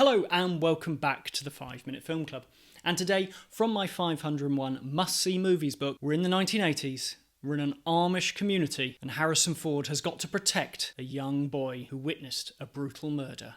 Hello and welcome back to the 5 Minute Film Club. And today, from my 501 must-see movies book, we're in the 1980s, we're in an Amish community, and Harrison Ford has got to protect a young boy who witnessed a brutal murder.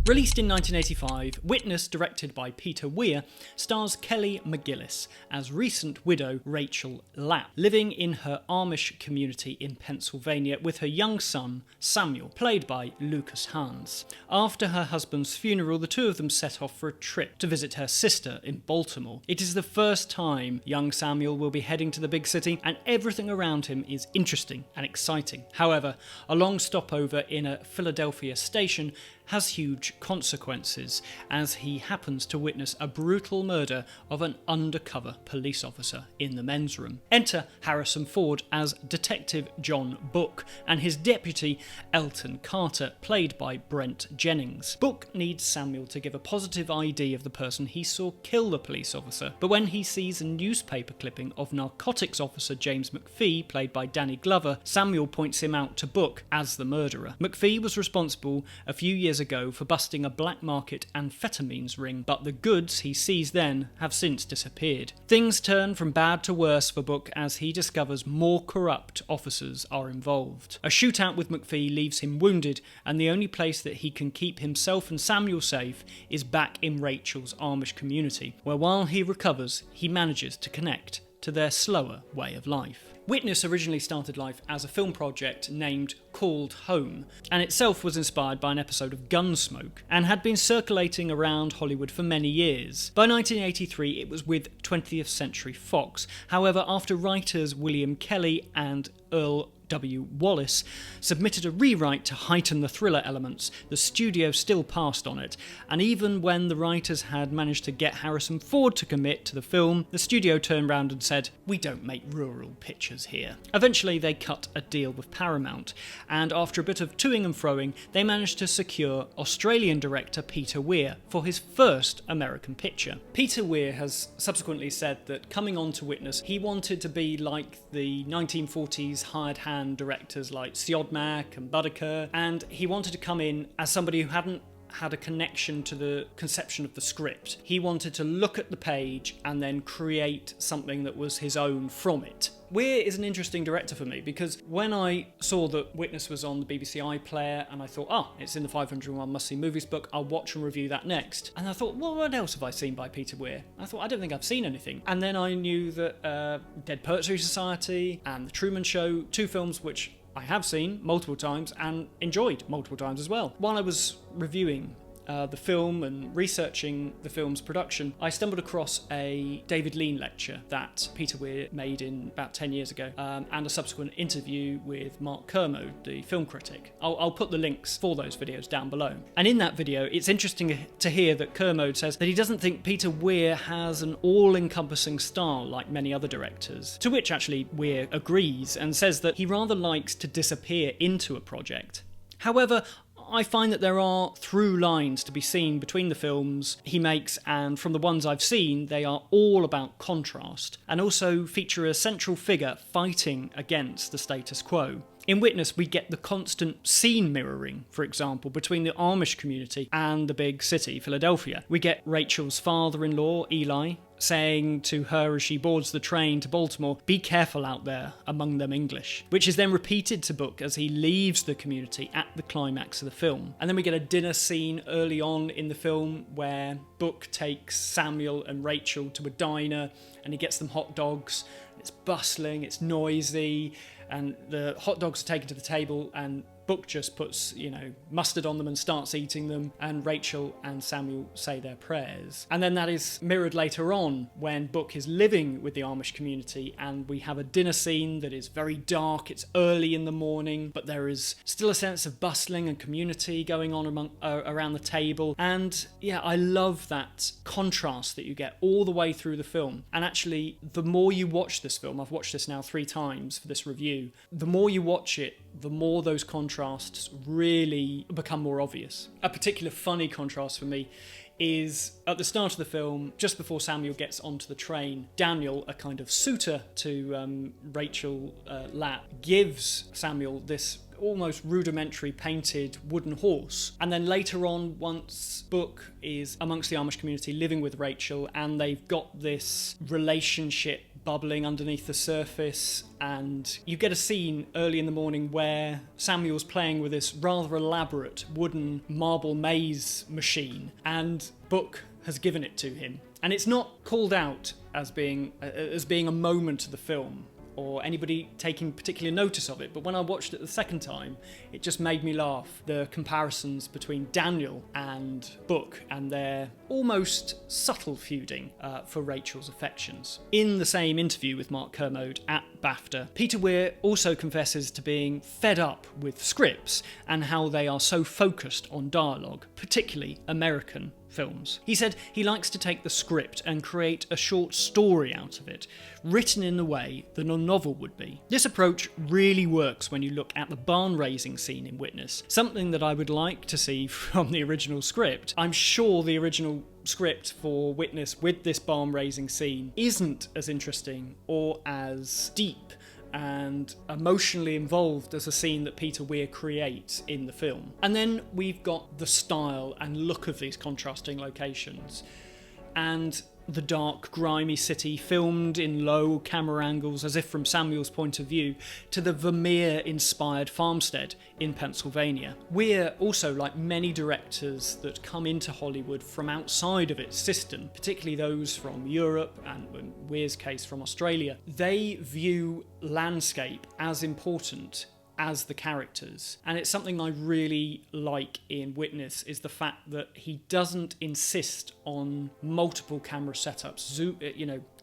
Released in 1985, Witness, directed by Peter Weir, stars Kelly McGillis as recent widow Rachel Lapp, living in her Amish community in Pennsylvania with her young son, Samuel, played by Lucas Hans. After her husband's funeral, the two of them set off for a trip to visit her sister in Baltimore. It is the first time young Samuel will be heading to the big city, and everything around him is interesting and exciting. However, a long stopover in a Philadelphia station has huge consequences as he happens to witness a brutal murder of an undercover police officer in the men's room. Enter Harrison Ford as Detective John Book and his deputy Elton Carter, played by Brent Jennings. Book needs Samuel to give a positive ID of the person he saw kill the police officer, but when he sees a newspaper clipping of narcotics officer James McPhee, played by Danny Glover, Samuel points him out to Book as the murderer. McPhee was responsible a few years ago for busting a black market amphetamines ring, but the goods he seized then have since disappeared. Things turn from bad to worse for Book as he discovers more corrupt officers are involved. A shootout with McPhee leaves him wounded, and the only place that he can keep himself and Samuel safe is back in Rachel's Amish community, where while he recovers, he manages to connect to their slower way of life. Witness originally started life as a film project named Called Home, and itself was inspired by an episode of Gunsmoke, and had been circulating around Hollywood for many years. By 1983 it was with 20th Century Fox. However, after writers William Kelly and Earl W. Wallace submitted a rewrite to heighten the thriller elements, the studio still passed on it, and even when the writers had managed to get Harrison Ford to commit to the film, the studio turned round and said, "We don't make rural pictures here." Eventually they cut a deal with Paramount, and after a bit of toing and froing, they managed to secure Australian director Peter Weir for his first American picture. Peter Weir has subsequently said that coming on to Witness, he wanted to be like the 1940s hired hand directors like Siodmak and Bodeker, and he wanted to come in as somebody who hadn't had a connection to the conception of the script. He wanted to look at the page and then create something that was his own from it. Weir is an interesting director for me because when I saw that Witness was on the BBC iPlayer and I thought, it's in the 501 must-see movies book, I'll watch and review that next. And I thought, well, what else have I seen by Peter Weir? I thought, I don't think I've seen anything. And then I knew that Dead Poetry Society and The Truman Show, two films which I have seen multiple times and enjoyed multiple times as well. While I was reviewing the film and researching the film's production, I stumbled across a David Lean lecture that Peter Weir made in about 10 years ago, and a subsequent interview with Mark Kermode, the film critic. I'll put the links for those videos down below. And in that video, it's interesting to hear that Kermode says that he doesn't think Peter Weir has an all-encompassing style like many other directors, to which actually Weir agrees and says that he rather likes to disappear into a project. However, I find that there are through lines to be seen between the films he makes, and from the ones I've seen, they are all about contrast, and also feature a central figure fighting against the status quo. In Witness, we get the constant scene mirroring, for example, between the Amish community and the big city, Philadelphia. We get Rachel's father-in-law, Eli, saying to her as she boards the train to Baltimore, "Be careful out there among them English," which is then repeated to Book as he leaves the community at the climax of the film. And then we get a dinner scene early on in the film where Book takes Samuel and Rachel to a diner and he gets them hot dogs. It's bustling, it's noisy, and the hot dogs are taken to the table and Book just puts, mustard on them and starts eating them, and Rachel and Samuel say their prayers. And then that is mirrored later on when Book is living with the Amish community, and we have a dinner scene that is very dark, it's early in the morning, but there is still a sense of bustling and community going on around the table. And yeah, I love that contrast that you get all the way through the film. And actually, the more you watch this film, I've watched this now 3 times for this review, the more you watch it, the more those contrasts really become more obvious. A particular funny contrast for me is at the start of the film, just before Samuel gets onto the train, Daniel, a kind of suitor to Rachel Lapp, gives Samuel this almost rudimentary painted wooden horse. And then later on, once Book is amongst the Amish community living with Rachel, and they've got this relationship bubbling underneath the surface, and you get a scene early in the morning where Samuel's playing with this rather elaborate wooden marble maze machine, and Book has given it to him. And it's not called out as being a moment of the film, or anybody taking particular notice of it, but when I watched it the second time, it just made me laugh. The comparisons between Daniel and Book and their almost subtle feuding for Rachel's affections. In the same interview with Mark Kermode at BAFTA, Peter Weir also confesses to being fed up with scripts and how they are so focused on dialogue, particularly American films. He said he likes to take the script and create a short story out of it, written in the way that a novel would be. This approach really works when you look at the barn raising scene in Witness, something that I would like to see from the original script. I'm sure the original script for Witness with this barn raising scene isn't as interesting or as deep and emotionally involved as a scene that Peter Weir creates in the film. And then we've got the style and look of these contrasting locations, and the dark, grimy city filmed in low camera angles as if from Samuel's point of view, to the Vermeer-inspired farmstead in Pennsylvania. Weir also, like many directors that come into Hollywood from outside of its system, particularly those from Europe and, in Weir's case, from Australia, they view landscape as important as the characters. And it's something I really like in Witness, is the fact that he doesn't insist on multiple camera setups,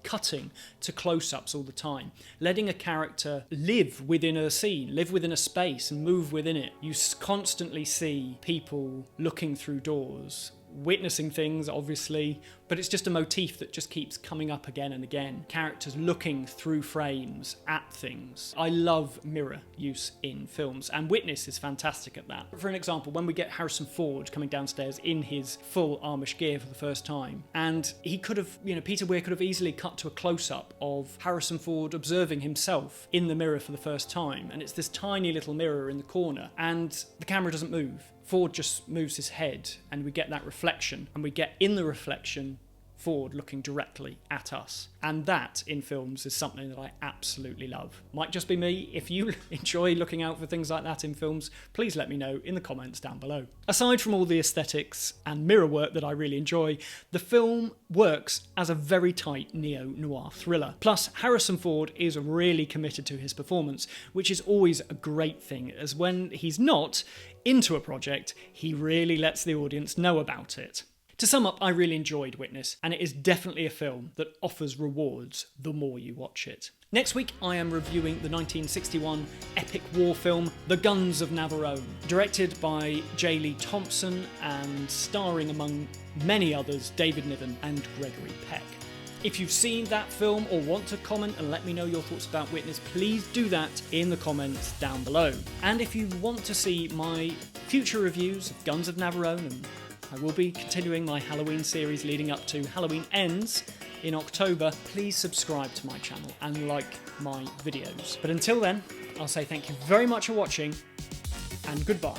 cutting to close-ups all the time, letting a character live within a scene, live within a space and move within it. You constantly see people looking through doors, witnessing things, obviously, but it's just a motif that just keeps coming up again and again. Characters looking through frames at things. I love mirror use in films, and Witness is fantastic at that. For an example, when we get Harrison Ford coming downstairs in his full Amish gear for the first time, and he could have, Peter Weir could have easily cut to a close-up of Harrison Ford observing himself in the mirror for the first time, and it's this tiny little mirror in the corner, and the camera doesn't move. Ford just moves his head, and we get that reflection, and we get in the reflection Ford looking directly at us. And that, in films, is something that I absolutely love. Might just be me. If you enjoy looking out for things like that in films, please let me know in the comments down below. Aside from all the aesthetics and mirror work that I really enjoy, the film works as a very tight neo-noir thriller. Plus, Harrison Ford is really committed to his performance, which is always a great thing, as when he's not into a project, he really lets the audience know about it. To sum up, I really enjoyed Witness, and it is definitely a film that offers rewards the more you watch it. Next week, I am reviewing the 1961 epic war film The Guns of Navarone, directed by J. Lee Thompson and starring, among many others, David Niven and Gregory Peck. If you've seen that film or want to comment and let me know your thoughts about Witness, please do that in the comments down below. And if you want to see my future reviews of Guns of Navarone, and I will be continuing my Halloween series leading up to Halloween Ends in October, please subscribe to my channel and like my videos. But until then, I'll say thank you very much for watching, and goodbye.